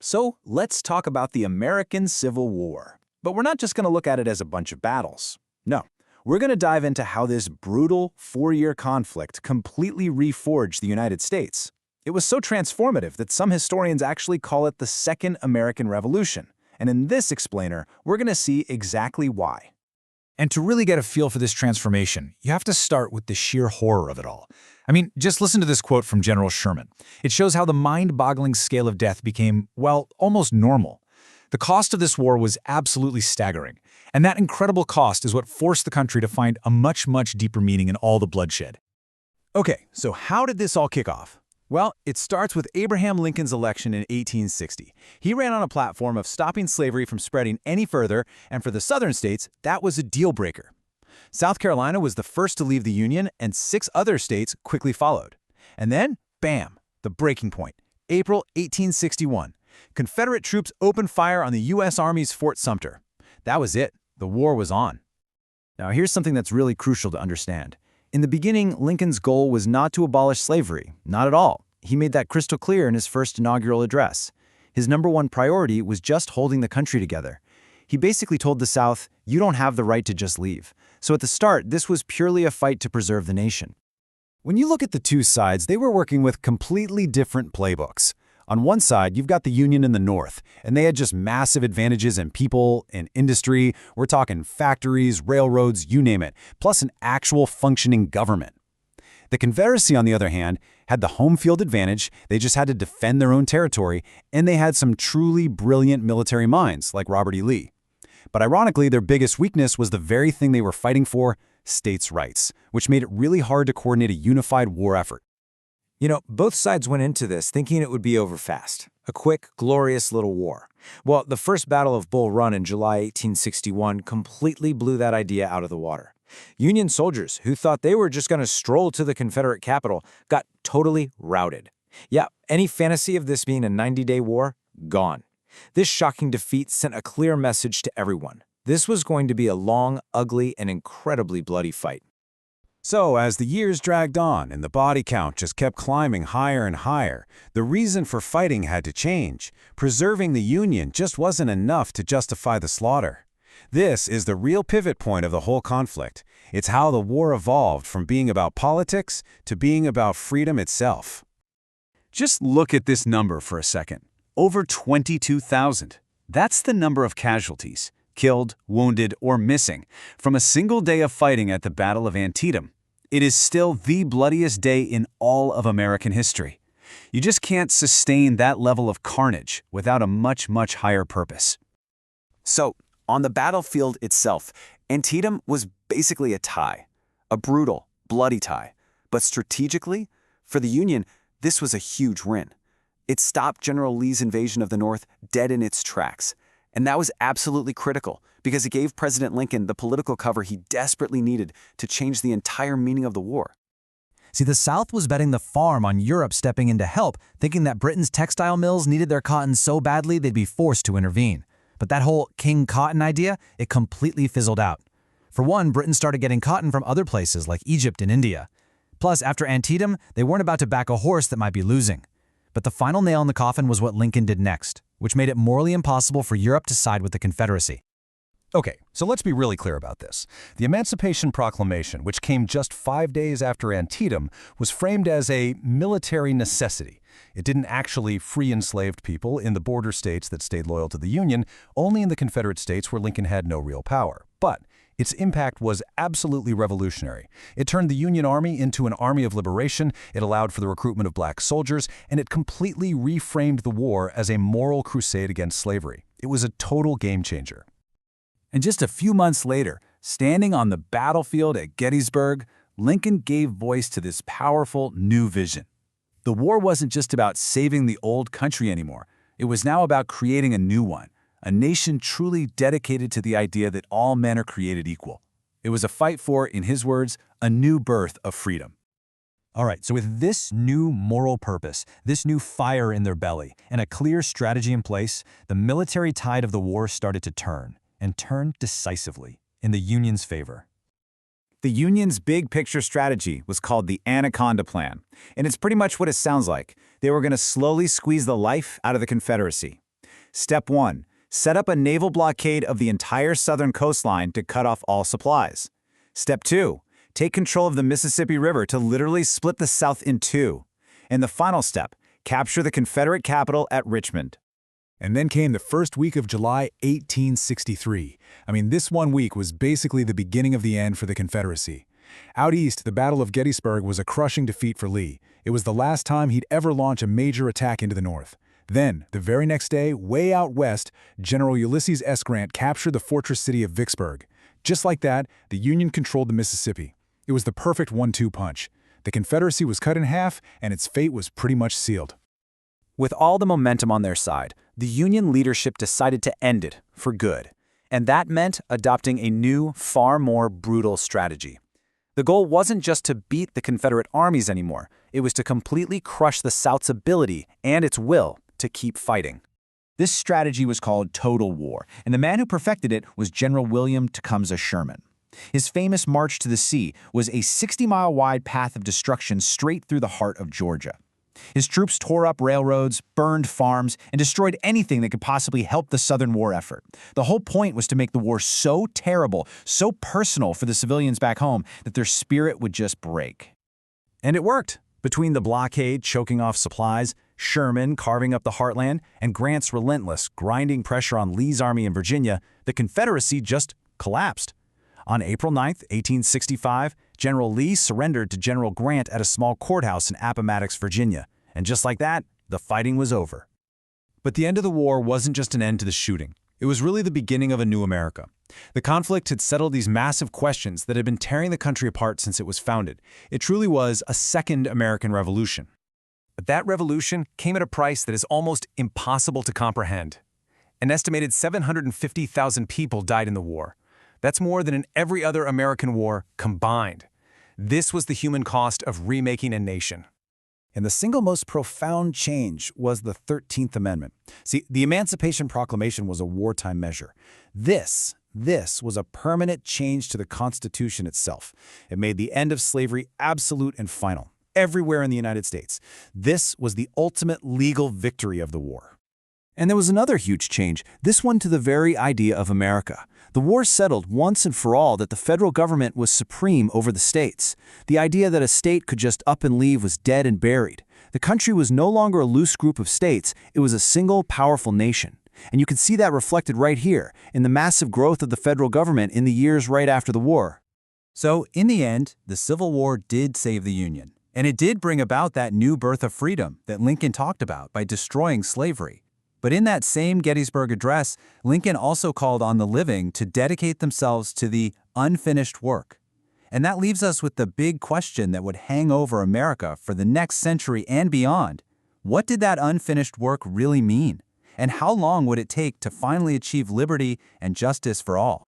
So let's talk about the American Civil War. But we're not just going to look at it as a bunch of battles. No, we're going to dive into how this brutal four-year conflict completely reforged the United States. It was so transformative that some historians actually call it the Second American Revolution. And in this explainer, we're going to see exactly why. And to really get a feel for this transformation, you have to start with the sheer horror of it all. I mean, just listen to this quote from General Sherman. It shows how the mind-boggling scale of death became, well, almost normal. The cost of this war was absolutely staggering, and that incredible cost is what forced the country to find a much, much deeper meaning in all the bloodshed. Okay, so how did this all kick off? Well, it starts with Abraham Lincoln's election in 1860. He ran on a platform of stopping slavery from spreading any further, and for the southern states, that was a deal breaker. South Carolina was the first to leave the Union, and 6 other states quickly followed. And then, bam, the breaking point, April 1861. Confederate troops opened fire on the U.S. Army's Fort Sumter. That was it. The war was on. Now, here's something that's really crucial to understand. In the beginning, Lincoln's goal was not to abolish slavery, not at all. He made that crystal clear in his first inaugural address. His #1 priority was just holding the country together. He basically told the South, you don't have the right to just leave. So at the start, this was purely a fight to preserve the nation. When you look at the two sides, they were working with completely different playbooks. On one side, you've got the Union in the North, and they had just massive advantages in people, in industry. We're talking factories, railroads, you name it, plus an actual functioning government. The Confederacy, on the other hand, had the home field advantage. They just had to defend their own territory, and they had some truly brilliant military minds like Robert E. Lee. But ironically, their biggest weakness was the very thing they were fighting for, states' rights, which made it really hard to coordinate a unified war effort. You know, both sides went into this thinking it would be over fast. A quick, glorious little war. Well, the first Battle of Bull Run in July 1861 completely blew that idea out of the water. Union soldiers, who thought they were just going to stroll to the Confederate capital, got totally routed. Yeah, any fantasy of this being a 90-day war? Gone. This shocking defeat sent a clear message to everyone. This was going to be a long, ugly, and incredibly bloody fight. So, as the years dragged on and the body count just kept climbing higher and higher, the reason for fighting had to change. Preserving the Union just wasn't enough to justify the slaughter. This is the real pivot point of the whole conflict. It's how the war evolved from being about politics to being about freedom itself. Just look at this number for a second. Over 22,000. That's the number of casualties, killed, wounded, or missing, from a single day of fighting at the Battle of Antietam. It is still the bloodiest day in all of American history. You just can't sustain that level of carnage without a much, much higher purpose. So, on the battlefield itself, Antietam was basically a tie, a brutal, bloody tie. But strategically, for the Union, this was a huge win. It stopped General Lee's invasion of the North dead in its tracks. And that was absolutely critical because it gave President Lincoln the political cover he desperately needed to change the entire meaning of the war. See, the South was betting the farm on Europe stepping in to help, thinking that Britain's textile mills needed their cotton so badly they'd be forced to intervene. But that whole King Cotton idea, it completely fizzled out. For one, Britain started getting cotton from other places like Egypt and India. Plus, after Antietam, they weren't about to back a horse that might be losing. But the final nail in the coffin was what Lincoln did next, which made it morally impossible for Europe to side with the Confederacy. Okay, so let's be really clear about this. The Emancipation Proclamation, which came just 5 days after Antietam, was framed as a military necessity. It didn't actually free enslaved people in the border states that stayed loyal to the Union, only in the Confederate states where Lincoln had no real power. But its impact was absolutely revolutionary. It turned the Union Army into an army of liberation, it allowed for the recruitment of black soldiers, and it completely reframed the war as a moral crusade against slavery. It was a total game changer. And just a few months later, standing on the battlefield at Gettysburg, Lincoln gave voice to this powerful new vision. The war wasn't just about saving the old country anymore. It was now about creating a new one, a nation truly dedicated to the idea that all men are created equal. It was a fight for, in his words, a new birth of freedom. All right, so with this new moral purpose, this new fire in their belly, and a clear strategy in place, the military tide of the war started to turn, and turn decisively, in the Union's favor. The Union's big-picture strategy was called the Anaconda Plan, and it's pretty much what it sounds like. They were going to slowly squeeze the life out of the Confederacy. Step 1. Set up a naval blockade of the entire southern coastline to cut off all supplies. Step 2. Take control of the Mississippi River to literally split the South in two. And the final step, capture the Confederate capital at Richmond. And then came the first week of July 1863. This 1 week was basically the beginning of the end for the Confederacy. Out east, the Battle of Gettysburg was a crushing defeat for Lee. It was the last time he'd ever launch a major attack into the North. Then, the very next day, way out west, General Ulysses S. Grant captured the fortress city of Vicksburg. Just like that, the Union controlled the Mississippi. It was the perfect 1-2 punch. The Confederacy was cut in half, and its fate was pretty much sealed. With all the momentum on their side, the Union leadership decided to end it for good. And that meant adopting a new, far more brutal strategy. The goal wasn't just to beat the Confederate armies anymore. It was to completely crush the South's ability and its will to keep fighting. This strategy was called total war, and the man who perfected it was General William Tecumseh Sherman. His famous March to the Sea was a 60-mile-wide path of destruction straight through the heart of Georgia. His troops tore up railroads, burned farms, and destroyed anything that could possibly help the Southern war effort. The whole point was to make the war so terrible, so personal for the civilians back home that their spirit would just break. And it worked. Between the blockade choking off supplies, Sherman carving up the heartland, and Grant's relentless, grinding pressure on Lee's army in Virginia, the Confederacy just collapsed. On April 9, 1865, General Lee surrendered to General Grant at a small courthouse in Appomattox, Virginia. And just like that, the fighting was over. But the end of the war wasn't just an end to the shooting. It was really the beginning of a new America. The conflict had settled these massive questions that had been tearing the country apart since it was founded. It truly was a second American Revolution. But that revolution came at a price that is almost impossible to comprehend. An estimated 750,000 people died in the war. That's more than in every other American war combined. This was the human cost of remaking a nation. And the single most profound change was the 13th Amendment. See, the Emancipation Proclamation was a wartime measure. This was a permanent change to the Constitution itself. It made the end of slavery absolute and final, everywhere in the United States. This was the ultimate legal victory of the war. And there was another huge change, this one to the very idea of America. The war settled once and for all that the federal government was supreme over the states. The idea that a state could just up and leave was dead and buried. The country was no longer a loose group of states, it was a single, powerful nation. And you can see that reflected right here, in the massive growth of the federal government in the years right after the war. So, in the end, the Civil War did save the Union. And it did bring about that new birth of freedom that Lincoln talked about by destroying slavery. But in that same Gettysburg Address, Lincoln also called on the living to dedicate themselves to the unfinished work. And that leaves us with the big question that would hang over America for the next century and beyond. What did that unfinished work really mean? And how long would it take to finally achieve liberty and justice for all?